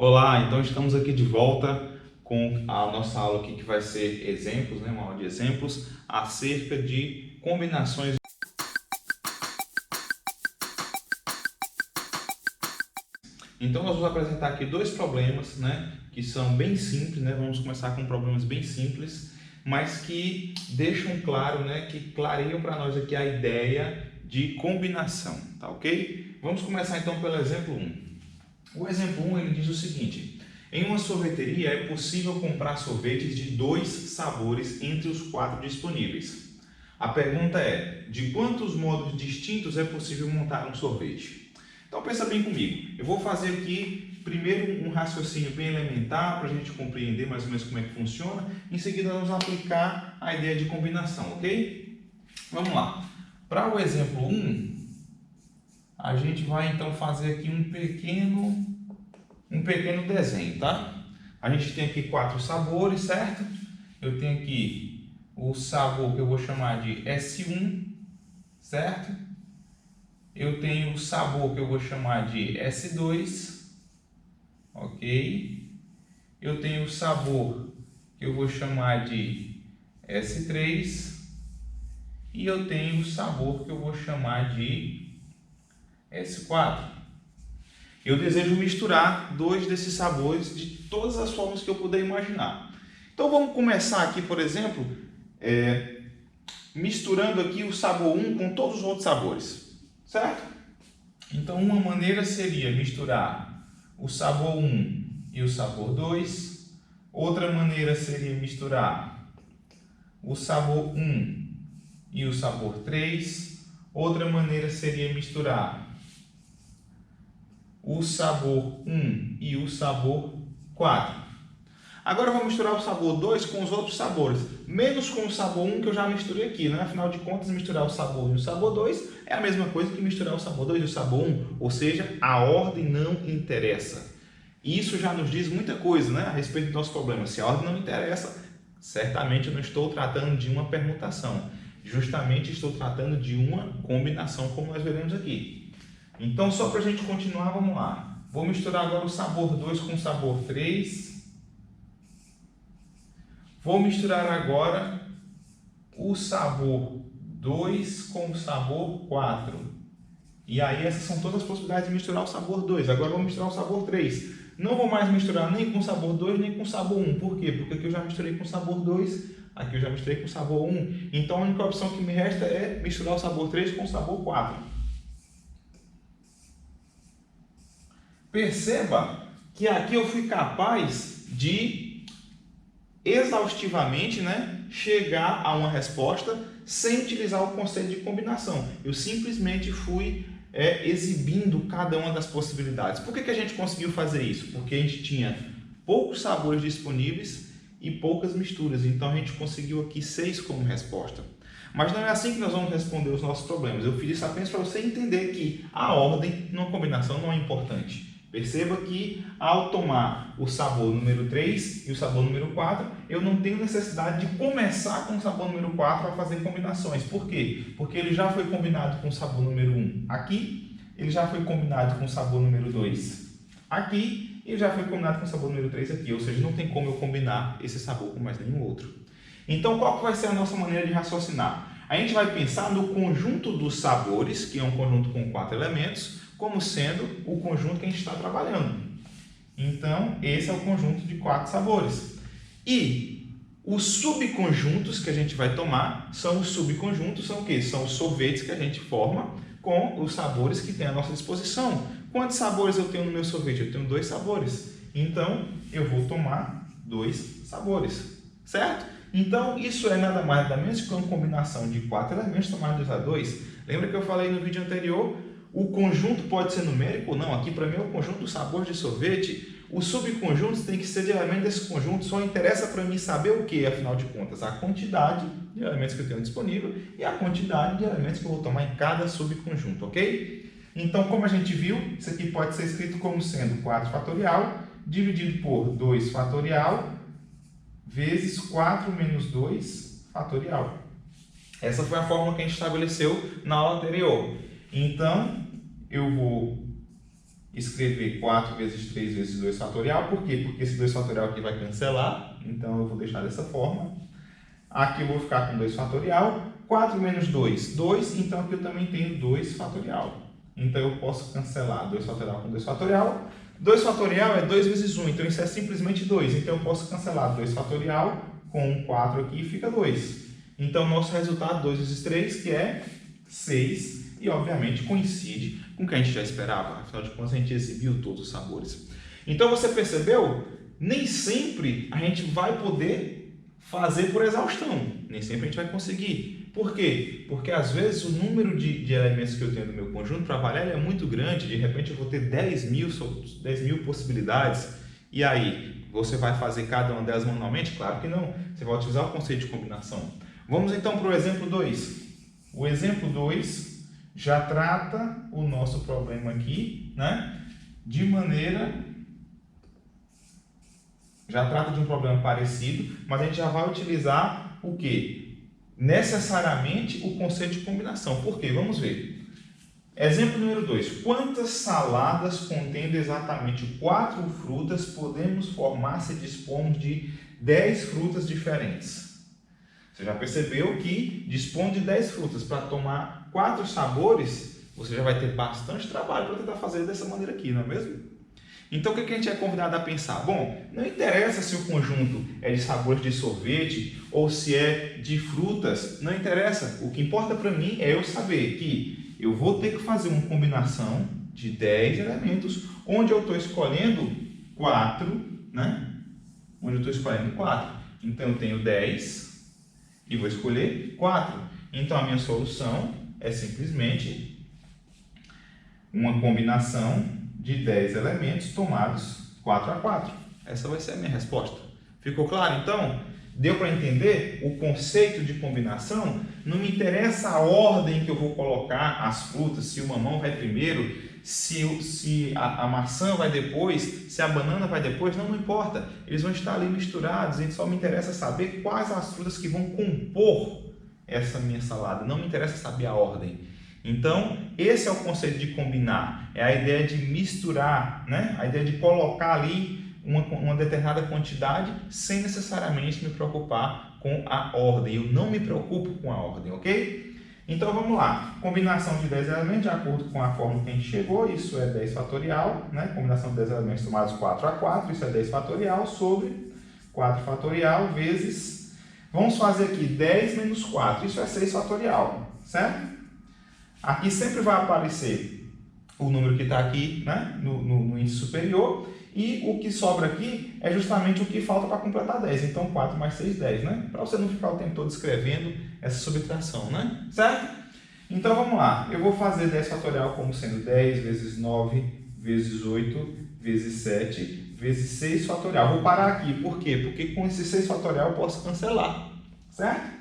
Olá, então estamos aqui de volta com a nossa aula aqui que vai ser exemplos, né? Uma aula de exemplos acerca de combinações. Então nós vamos apresentar aqui dois problemas, né? Que são bem simples, né? Vamos começar com problemas bem simples, mas que deixam claro, né? Que clareiam para nós aqui a ideia de combinação, tá ok? Vamos começar então pelo exemplo 1. O exemplo 1 ele diz o seguinte: em uma sorveteria é possível comprar sorvetes de 2 sabores entre os 4 disponíveis. A pergunta é: de quantos modos distintos é possível montar um sorvete? Então pensa bem comigo. Eu vou fazer aqui primeiro um raciocínio bem elementar para a gente compreender mais ou menos como é que funciona. Em seguida vamos aplicar a ideia de combinação, ok? Vamos lá. Para o exemplo 1, a gente vai então fazer aqui um pequeno desenho, tá? A gente tem aqui 4 sabores, certo? Eu tenho aqui o sabor que eu vou chamar de S1, certo? Eu tenho o sabor que eu vou chamar de S2, ok? Eu tenho o sabor que eu vou chamar de S3 e eu tenho o sabor que eu vou chamar de S4. Eu desejo misturar 2 desses sabores de todas as formas que eu puder imaginar. Então vamos começar aqui, por exemplo, misturando aqui o sabor 1 com todos os outros sabores, certo? Então uma maneira seria misturar o sabor 1 e o sabor 2. Outra maneira seria misturar o sabor 1 e o sabor 3. Outra maneira seria misturar o sabor 1 e o sabor 4. Agora eu vou misturar o sabor 2 com os outros sabores, menos com o sabor 1 que eu já misturei aqui, né? Afinal de contas, misturar o sabor 1 e o sabor 2 é a mesma coisa que misturar o sabor 2 e o sabor 1, ou seja, a ordem não interessa. E isso já nos diz muita coisa, né, a respeito do nosso problema. Se a ordem não interessa, certamente eu não estou tratando de uma permutação, justamente estou tratando de uma combinação, como nós veremos aqui. Então, só para a gente continuar, vamos lá. Vou misturar agora o sabor 2 com o sabor 3. Vou misturar agora o sabor 2 com o sabor 4. E aí, essas são todas as possibilidades de misturar o sabor 2. Agora, vou misturar o sabor 3. Não vou mais misturar nem com o sabor 2, nem com o sabor 1. Por quê? Porque aqui eu já misturei com o sabor 2, aqui eu já misturei com o sabor 1. Então, a única opção que me resta é misturar o sabor 3 com o sabor 4. Perceba que aqui eu fui capaz de exaustivamente, né, chegar a uma resposta sem utilizar o conceito de combinação. Eu simplesmente fui exibindo cada uma das possibilidades. Por que a gente conseguiu fazer isso? Porque a gente tinha poucos sabores disponíveis e poucas misturas. Então a gente conseguiu aqui 6 como resposta. Mas não é assim que nós vamos responder os nossos problemas. Eu fiz isso apenas para você entender que a ordem numa combinação não é importante. Perceba que ao tomar o sabor número 3 e o sabor número 4, eu não tenho necessidade de começar com o sabor número 4 a fazer combinações. Por quê? Porque ele já foi combinado com o sabor número 1 aqui, ele já foi combinado com o sabor número 2 aqui, e já foi combinado com o sabor número 3 aqui. Ou seja, não tem como eu combinar esse sabor com mais nenhum outro. Então, qual que vai ser a nossa maneira de raciocinar? A gente vai pensar no conjunto dos sabores, que é um conjunto com 4 elementos, como sendo o conjunto que a gente está trabalhando. Então, esse é o conjunto de 4 sabores. E os subconjuntos que a gente vai tomar são os subconjuntos, são o quê? São os sorvetes que a gente forma com os sabores que tem à nossa disposição. Quantos sabores eu tenho no meu sorvete? Eu tenho 2 sabores. Então, eu vou tomar 2 sabores, certo? Então, isso é nada mais nada menos que uma combinação de 4 elementos tomados a 2. Lembra que eu falei no vídeo anterior? O conjunto pode ser numérico ou não. Aqui para mim é o conjunto dos sabores de sorvete. Os subconjuntos tem que ser de elementos desse conjunto. Só interessa para mim saber o que, afinal de contas? A quantidade de elementos que eu tenho disponível e a quantidade de elementos que eu vou tomar em cada subconjunto, ok? Então, como a gente viu, isso aqui pode ser escrito como sendo 4 fatorial dividido por 2 fatorial vezes 4 menos 2 fatorial. Essa foi a fórmula que a gente estabeleceu na aula anterior. Então, eu vou escrever 4 vezes 3 vezes 2 fatorial. Por quê? Porque esse 2 fatorial aqui vai cancelar, então eu vou deixar dessa forma. Aqui eu vou ficar com 2 fatorial. 4 menos 2, 2, então aqui eu também tenho 2 fatorial. Então eu posso cancelar 2 fatorial com 2 fatorial. 2 fatorial é 2 vezes 1, então isso é simplesmente 2. Então eu posso cancelar 2 fatorial com um 4 aqui e fica 2. Então nosso resultado 2 vezes 3, que é 6, e obviamente coincide com o que a gente já esperava. Afinal de contas a gente exibiu todos os sabores. Então você percebeu? Nem sempre a gente vai poder fazer por exaustão. Nem sempre a gente vai conseguir. Por quê? Porque às vezes o número de elementos que eu tenho no meu conjunto para avaliar é muito grande. De repente eu vou ter 10 mil possibilidades. E aí, você vai fazer cada uma delas manualmente? Claro que não. Você vai utilizar o conceito de combinação. Vamos então para o exemplo 2. O exemplo 2 já trata o nosso problema aqui, né? Já trata de um problema parecido, mas a gente já vai utilizar o quê? Necessariamente o conceito de combinação. Por quê? Vamos ver. Exemplo número 2. Quantas saladas contendo exatamente 4 frutas podemos formar se dispomos de 10 frutas diferentes? Você já percebeu que dispor de 10 frutas para tomar 4 sabores, você já vai ter bastante trabalho para tentar fazer dessa maneira aqui, não é mesmo? Então, o que a gente é convidado a pensar? Bom, não interessa se o conjunto é de sabores de sorvete ou se é de frutas, não interessa. O que importa para mim é eu saber que eu vou ter que fazer uma combinação de 10 elementos, onde eu estou escolhendo 4, né? Onde eu estou escolhendo 4. Então, eu tenho 10 e vou escolher 4. Então, a minha solução é simplesmente uma combinação de 10 elementos tomados 4 a 4. Essa vai ser a minha resposta. Ficou claro, então? Deu para entender o conceito de combinação? Não me interessa a ordem que eu vou colocar as frutas, se o mamão vai primeiro, se a maçã vai depois, se a banana vai depois, não importa. Eles vão estar ali misturados, e só me interessa saber quais as frutas que vão compor essa minha salada. Não me interessa saber a ordem. Então, esse é o conceito de combinar, é a ideia de misturar, né? A ideia de colocar ali uma determinada quantidade sem necessariamente me preocupar com a ordem. Eu não me preocupo com a ordem, ok? Então, vamos lá. Combinação de 10 elementos, de acordo com a fórmula que a gente chegou, isso é 10 fatorial, né? Combinação de 10 elementos tomados 4 a 4, isso é 10 fatorial sobre 4 fatorial vezes... Vamos fazer aqui 10 menos 4, isso é 6 fatorial, certo? Aqui sempre vai aparecer o número que está aqui, né, no índice superior, e o que sobra aqui é justamente o que falta para completar 10. Então, 4 mais 6, 10, né? Para você não ficar o tempo todo escrevendo essa subtração, né? Certo? Então, vamos lá. Eu vou fazer 10 fatorial como sendo 10 vezes 9 vezes 8 vezes 7 vezes 6 fatorial. Vou parar aqui. Por quê? Porque com esse 6 fatorial eu posso cancelar, certo?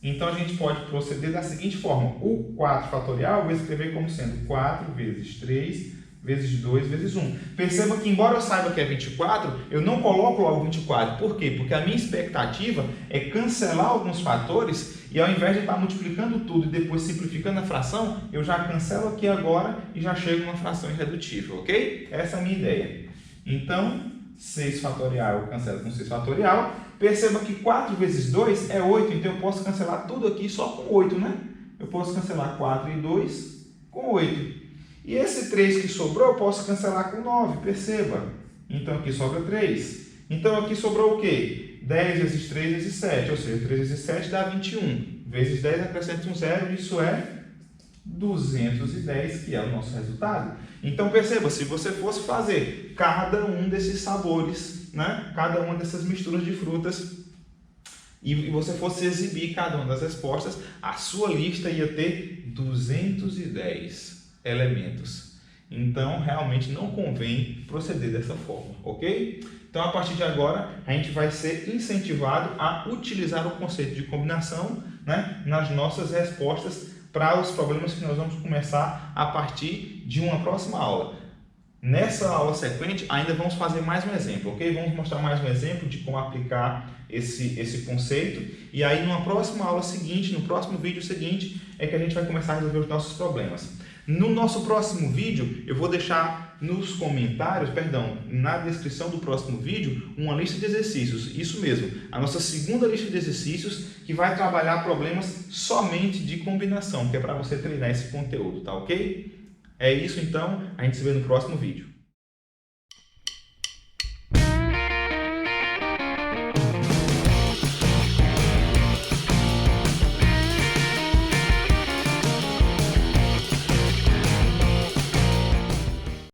Então, a gente pode proceder da seguinte forma. O 4 fatorial eu vou escrever como sendo 4 vezes 3 vezes 2 vezes 1. Perceba que, embora eu saiba que é 24, eu não coloco logo 24. Por quê? Porque a minha expectativa é cancelar alguns fatores e, ao invés de estar multiplicando tudo e depois simplificando a fração, eu já cancelo aqui agora e já chego numa fração irredutível, ok? Essa é a minha ideia. Então, 6 fatorial eu cancelo com 6 fatorial. Perceba que 4 vezes 2 é 8, então eu posso cancelar tudo aqui só com 8, né? Eu posso cancelar 4 e 2 com 8. E esse 3 que sobrou eu posso cancelar com 9, perceba. Então aqui sobra 3. Então aqui sobrou o quê? 10 vezes 3 vezes 7, ou seja, 3 vezes 7 dá 21. Vezes 10 acrescenta um zero, isso é 210, que é o nosso resultado. Então perceba, se você fosse fazer cada um desses sabores, né? Cada uma dessas misturas de frutas, e você fosse exibir cada uma das respostas, a sua lista ia ter 210 elementos. Então, realmente não convém proceder dessa forma, ok? Então, a partir de agora, a gente vai ser incentivado a utilizar o conceito de combinação, né, nas nossas respostas para os problemas que nós vamos começar a partir de uma próxima aula. Nessa aula sequente, ainda vamos fazer mais um exemplo, ok? Vamos mostrar mais um exemplo de como aplicar esse conceito. E aí, numa próxima aula seguinte, no próximo vídeo seguinte, é que a gente vai começar a resolver os nossos problemas. No nosso próximo vídeo, eu vou deixar nos comentários, perdão, na descrição do próximo vídeo, uma lista de exercícios. Isso mesmo, a nossa segunda lista de exercícios que vai trabalhar problemas somente de combinação, que é para você treinar esse conteúdo, tá ok? É isso então, a gente se vê no próximo vídeo.